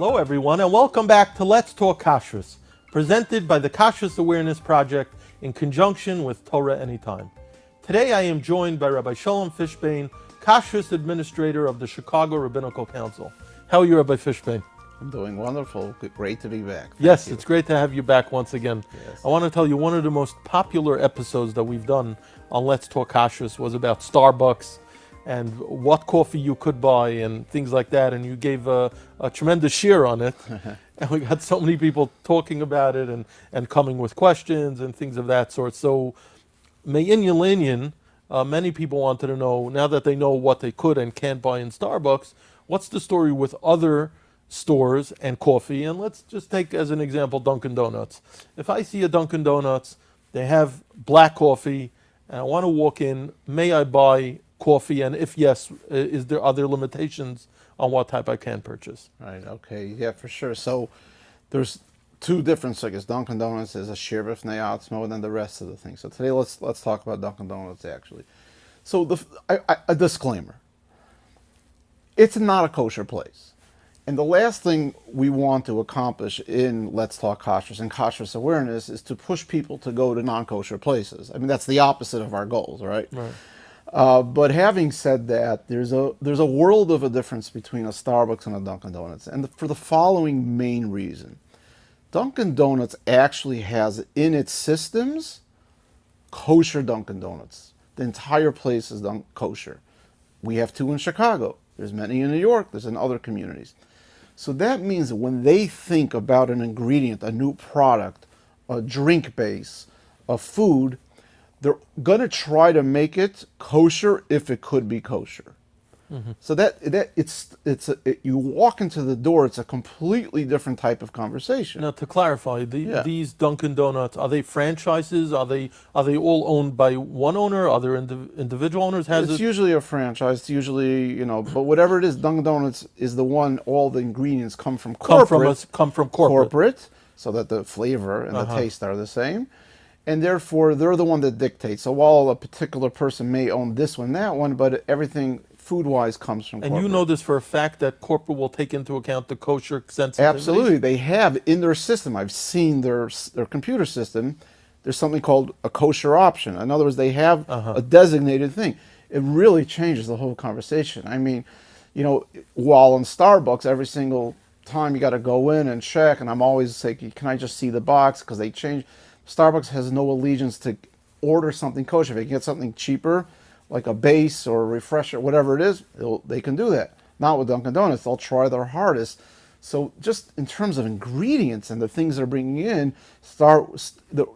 Hello, everyone, and welcome back to Let's Talk Kashrus, presented by the Kashrus Awareness Project in conjunction with Torah Anytime. Today, I am joined by Rabbi Shalom Fishbane, Kashrus Administrator of the Chicago Rabbinical Council. How are you, Rabbi Fishbane? I'm doing wonderful. Great to be back. Yes, it's great to have you back once again. Yes. I want to tell you, one of the most popular episodes that we've done on Let's Talk Kashrus was about Starbucks and what coffee you could buy and things like that, and you gave a tremendous share on it. And we got so many people talking about it and coming with questions and things of that sort. So, Me'in Yelenian, many people wanted to know, now that they know what they could and can't buy in Starbucks, what's the story with other stores and coffee? And let's just take as an example Dunkin Donuts. If I see a Dunkin Donuts, they have black coffee, and I want to walk in, may I buy coffee? And if yes, is there other limitations on what type I can purchase? Right, okay, yeah, for sure. So there's two different, I guess. Dunkin Donuts is a shir b'fnei atzmo than the rest of the things. So today let's talk about Dunkin Donuts actually. So a disclaimer. It's not a kosher place. And the last thing we want to accomplish in Let's Talk Kashrus and Kashrus Awareness is to push people to go to non-kosher places. I mean, that's the opposite of our goals, right? Right. But having said that, there's a world of a difference between a Starbucks and a Dunkin Donuts, and for the following main reason. Dunkin Donuts actually has in its systems kosher Dunkin Donuts. The entire place is kosher. We have two in Chicago. There's many in New York. There's in other communities. So that means that when they think about an ingredient, a new product, a drink base, a food, they're going to try to make it kosher if it could be kosher. Mm-hmm. So you walk into the door, it's a completely different type of conversation. Now, to clarify, these Dunkin Donuts, are they franchises? Are they all owned by one owner? Are there individual owners? It's usually a franchise. It's usually, but whatever it is, Dunkin Donuts is the one. All the ingredients come from corporate. Come from corporate, so that the flavor and the taste are the same. And therefore, they're the one that dictates. So while a particular person may own this one, that one, but everything food-wise comes from corporate. And you know this for a fact that corporate will take into account the kosher sensitivity? Absolutely. They have in their system, I've seen their computer system, there's something called a kosher option. In other words, they have a designated thing. It really changes the whole conversation. I mean, while in Starbucks, every single time you got to go in and check, and I'm always saying, can I just see the box? Because they change. Starbucks has no allegiance to order something kosher. If they can get something cheaper, like a base or a refresher, whatever it is, they can do that. Not with Dunkin' Donuts. They'll try their hardest. So just in terms of ingredients and the things they're bringing in,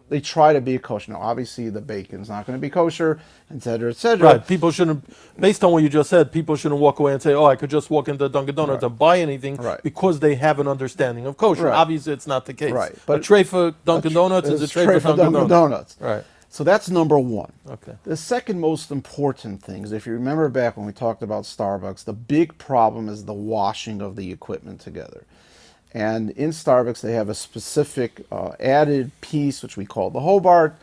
they try to be kosher. Now, obviously, the bacon's not going to be kosher, et cetera, et cetera. Right. People shouldn't, based on what you just said, people shouldn't walk away and say, I could just walk into Dunkin' Donuts and buy anything because they have an understanding of kosher. Right. Obviously, it's not the case. Right. But a tray for Dunkin' Donuts is a tray for Dunkin' Donuts. Right. So that's number one. Okay. The second most important thing is, if you remember back when we talked about Starbucks, the big problem is the washing of the equipment together. And in Starbucks, they have a specific added piece, which we call the Hobart.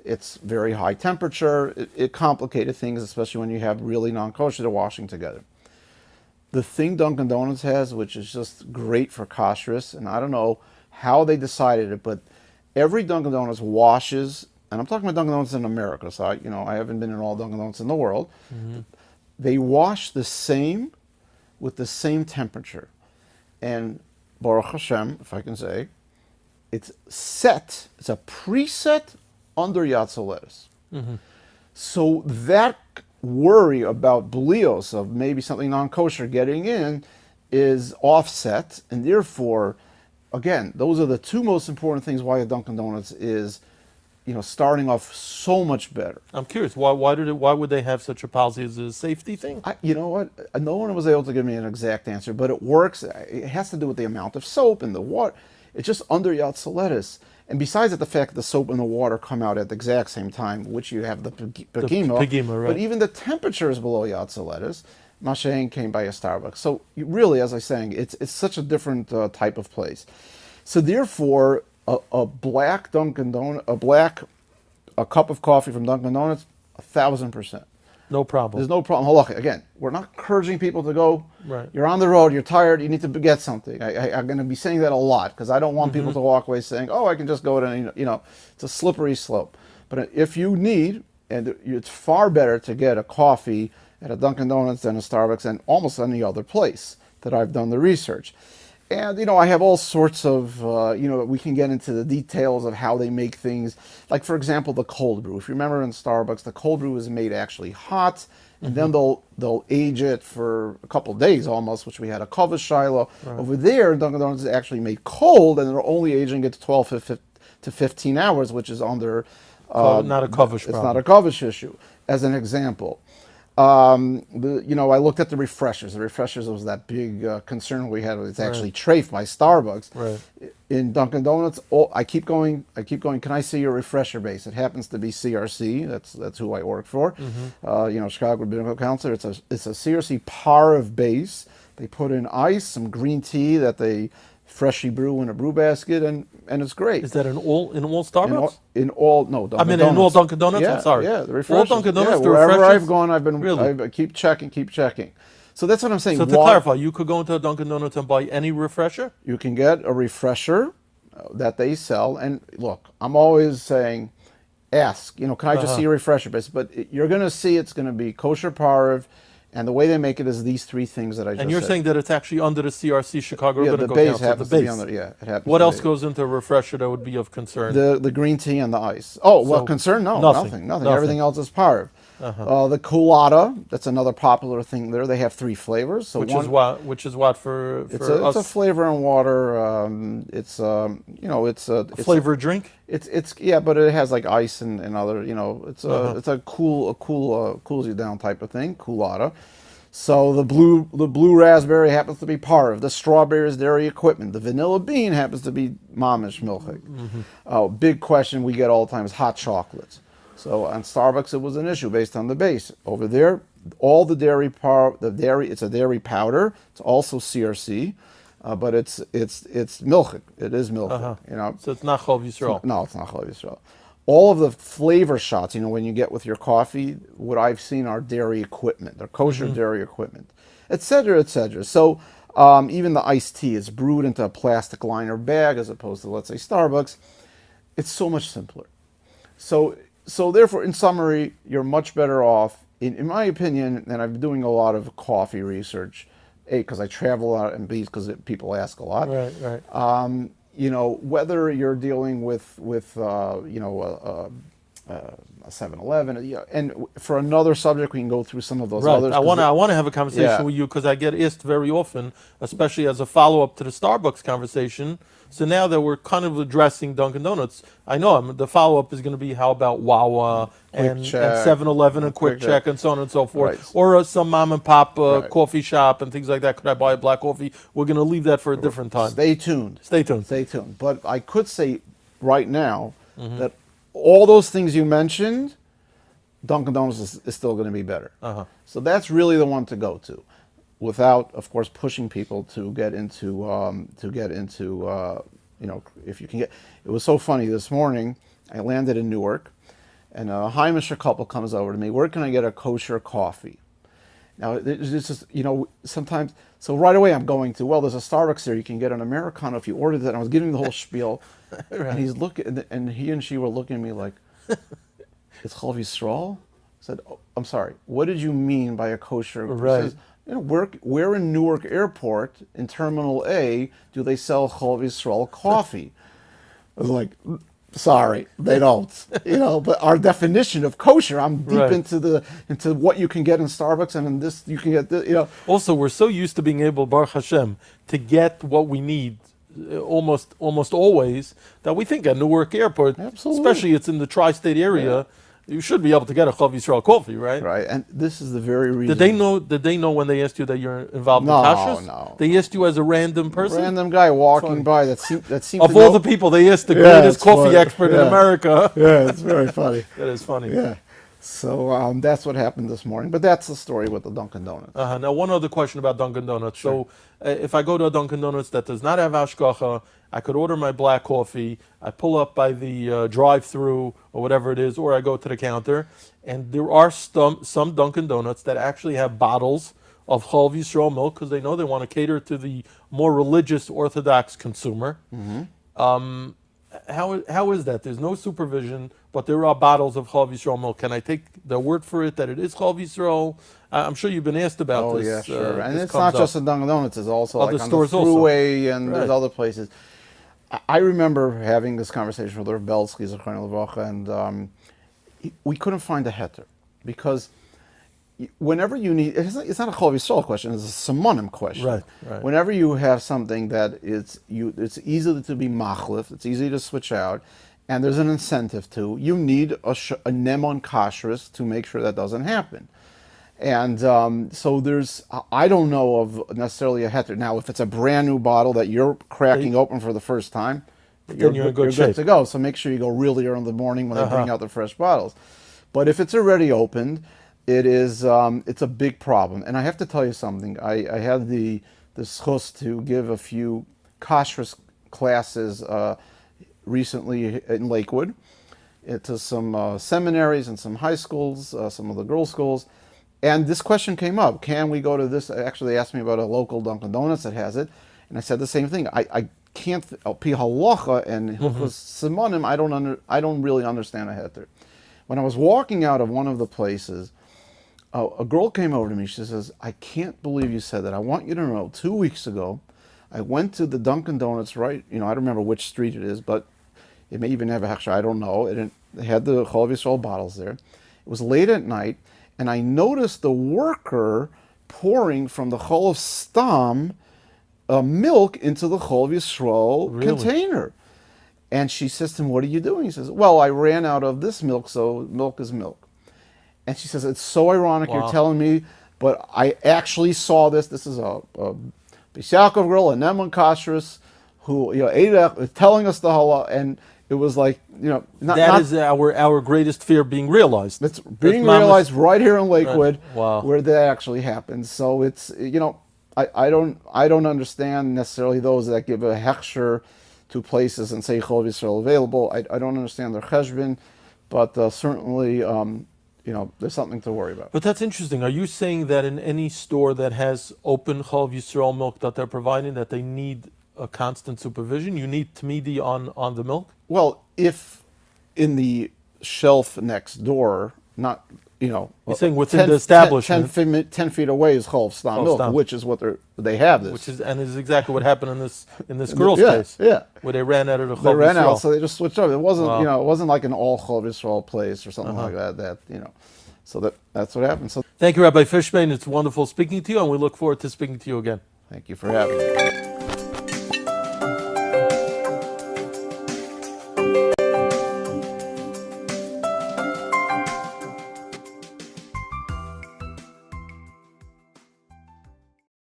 It's very high temperature. It complicated things, especially when you have really non-kosher, they're washing together. The thing Dunkin' Donuts has, which is just great for kashrus, and I don't know how they decided it, but every Dunkin' Donuts washes, and I'm talking about Dunkin' Donuts in America, so I haven't been in all Dunkin' Donuts in the world. Mm-hmm. They wash the same with the same temperature. And Baruch Hashem, if I can say, it's a preset under Yatzel lettuce. Mm-hmm. So that worry about blios, of maybe something non-kosher getting in, is offset, and therefore, again, those are the two most important things why a Dunkin' Donuts is, starting off so much better. I'm curious, why would they have such a policy? Is it a safety thing? You know what? No one was able to give me an exact answer, but it works. It has to do with the amount of soap and the water. It's just under Yatzel lettuce. And besides the fact that the soap and the water come out at the exact same time, which you have the pegima, right. But even the temperature is below Yatzel lettuce. Mashain came by a Starbucks. So really, as I was saying, it's such a different type of place. So therefore, a cup of coffee from Dunkin' Donuts, 1,000%. No problem. There's no problem. Look, again, we're not encouraging people to go. Right. You're on the road. You're tired. You need to get something. I'm going to be saying that a lot because I don't want people to walk away saying, "Oh, I can just go to," it's a slippery slope. But if you need, and it's far better to get a coffee at a Dunkin Donuts than a Starbucks and almost any other place that I've done the research. And, I have all sorts of, we can get into the details of how they make things. Like, for example, the cold brew. If you remember in Starbucks, the cold brew is made actually hot, and then they'll age it for a couple of days almost, which we had a Kosherdotcom. Right. Over there, Dunkin' Donuts is actually made cold, and they're only aging it to 12 to 15 hours, which is under... not a Kosherdotcom. It's not a Kosherdotcom issue, as an example. I looked at the refreshers. The refreshers was that big concern we had. It's actually trafed by Starbucks. Right. In Dunkin' Donuts, I keep going. Can I see your refresher base? It happens to be CRC. That's who I work for. Chicago Rabbinical Council. It's a CRC Parv base. They put in ice, some green tea that they freshly brew in a brew basket, and it's great. Is that in all Starbucks? In all Dunkin' Donuts. In all Dunkin' Donuts. Yeah, I'm sorry. Yeah, the refreshers. All Dunkin' Donuts. Yeah, wherever I've gone, I've been. Really? I keep checking. So that's what I'm saying. So to clarify, you could go into a Dunkin' Donuts and buy any refresher. You can get a refresher that they sell, and look, I'm always saying, ask. Can I just see a refresher base? But you're going to see it's going to be kosher parv. And the way they make it is these three things that I just said. And you're saying that it's actually under the CRC, Chicago Rabbinical Council. Council. Happens to be under, it happens what to else be. goes into a refresher that would be of concern? The green tea and the ice. Oh, well, concern? No, nothing. Everything else is parv. The colada, that's another popular thing there. They have three flavors. So which is what for it's us? It's a flavor and water. It's a flavor drink. It's but it has like ice and other. It's a cools you down type of thing. Colada. So the blue raspberry happens to be parv. The strawberry is dairy equipment. The vanilla bean happens to be mamish milchig. Big question we get all the time is hot chocolates. So on Starbucks it was an issue based on the base. Over there, all the dairy it's a dairy powder. It's also CRC, but it's milchig. It is milchig. So it's not Chol Yisrael. No, it's not Chol Yisrael. All of the flavor shots, when you get with your coffee, what I've seen are dairy equipment. They're kosher dairy equipment, et cetera, et cetera. So even the iced tea is brewed into a plastic liner bag as opposed to, let's say, Starbucks. It's so much simpler. So therefore, in summary, you're much better off, in my opinion, and I've been doing a lot of coffee research, A, because I travel a lot, and B, because people ask a lot. Right. Whether you're dealing with a 7-Eleven, and for another subject, we can go through some of those others. I want to have a conversation with you because I get asked very often, especially as a follow-up to the Starbucks conversation. So now that we're kind of addressing Dunkin' Donuts, I know the follow-up is going to be how about Wawa and 7-Eleven and Quick Check and so on and so forth, right. or some mom and pop coffee shop and things like that. Could I buy a black coffee? We're going to leave that for a different time. Stay tuned. But I could say right now that all those things you mentioned, Dunkin' Donuts is still going to be better. So that's really the one to go to, without, of course, pushing people to get into if you can get. It was so funny this morning. I landed in Newark, and a Heimish couple comes over to me. Where can I get a kosher coffee? Now, it's just, sometimes. So right away, I'm going to, there's a Starbucks there. You can get an Americano if you order that. And I was giving the whole spiel, right. And he's looking, and he and she were looking at me like, "It's Chol Yisrael?" I said, "Oh, I'm sorry. What did you mean by a kosher?" Right. He says, where in Newark Airport in Terminal A do they sell Chol Yisrael coffee? I was like, sorry, they don't. But our definition of kosher, I'm deep into what you can get in Starbucks, and in this you can get this, Also, we're so used to being able, Baruch Hashem, to get what we need almost always that we think at Newark Airport, especially it's in the tri-state area, you should be able to get a Chol Yisrael coffee, right? Right, and this is the very reason. Did they know when they asked you that you're involved in kashrus? No. They asked you as a random person? Random guy walking by that seemed of all the people, they asked the greatest coffee expert in America. Yeah, it's very funny. That is funny. Yeah. So that's what happened this morning. But that's the story with the Dunkin' Donuts. Now, one other question about Dunkin' Donuts. Sure. So, if I go to a Dunkin' Donuts that does not have hashgacha, I could order my black coffee. I pull up by the drive-through or whatever it is, or I go to the counter, and there are some Dunkin' Donuts that actually have bottles of Chol Yisrael milk because they know they want to cater to the more religious Orthodox consumer. How is that? There's no supervision, but there are bottles of Chol Yisrael milk. Can I take the word for it that it is Chol Yisrael? I'm sure you've been asked about this. Oh, yeah, sure. And this it's not just in Dunkin' Donuts. It's also Other like on the stores Thruway and Right. there's other places. I remember having this conversation with Rav Belsky, Zechron Levracha, and we couldn't find a heter because whenever you need, it's not a Chol Yisrael question, it's a Simonim question. Right. Whenever you have something that it's easy to be machlif, it's easy to switch out, and there's an incentive to, you need a nemon kashrus to make sure that doesn't happen. And so I don't know of necessarily a heter. Now, if it's a brand new bottle that you're cracking open for the first time, you're in good shape. good to go. So make sure you go really early in the morning when they bring out the fresh bottles. But if it's already opened, it's a big problem. And I have to tell you something. I had the schus to give a few kashrus classes recently in Lakewood to some seminaries and some high schools, some of the girls' schools. And this question came up. Can we go to this? Actually, they asked me about a local Dunkin' Donuts that has it. And I said the same thing. I can't, pi halacha and hilchos simonim, I don't really understand a heter. When I was walking out of one of the places, a girl came over to me. She says, I can't believe you said that. I want you to know, 2 weeks ago, I went to the Dunkin' Donuts, right? I don't remember which street it is, but it may even have a hechsher, I don't know. It had the Chol Yisrael bottles there. It was late at night, and I noticed the worker pouring from the Chol of Stam milk into the Chol Yisrael container. And she says to him, what are you doing? He says, well, I ran out of this milk, so milk is milk. And she says, it's so ironic you're telling me, but I actually saw this. This is a B'Yakov girl, a Neman Kashrus, who ate telling us the halal, and it was like, that is our greatest fear being realized. It's being realized right here in Lakewood, Wow. where that actually happened. So it's, I don't understand necessarily those that give a hechsher to places and say Chol Yisrael available. I don't understand their cheshbon, but certainly, there's something to worry about. But that's interesting. Are you saying that in any store that has open Chol Yisrael milk that they're providing, that they need a constant supervision? You need tmidi on the milk? Well, if in the shelf next door, not, You're saying within the establishment. 10 feet away is Chol Stam milk, which is what they have this. Which is exactly what happened in this girl's case. Yeah. Where they ran out of the Chol Yisrael. They ran out, so they just switched over. It wasn't, it wasn't like an all Chol Yisrael place or something like that, So that's what happened. So thank you, Rabbi Fishman. It's wonderful speaking to you, and we look forward to speaking to you again. thank you for having me.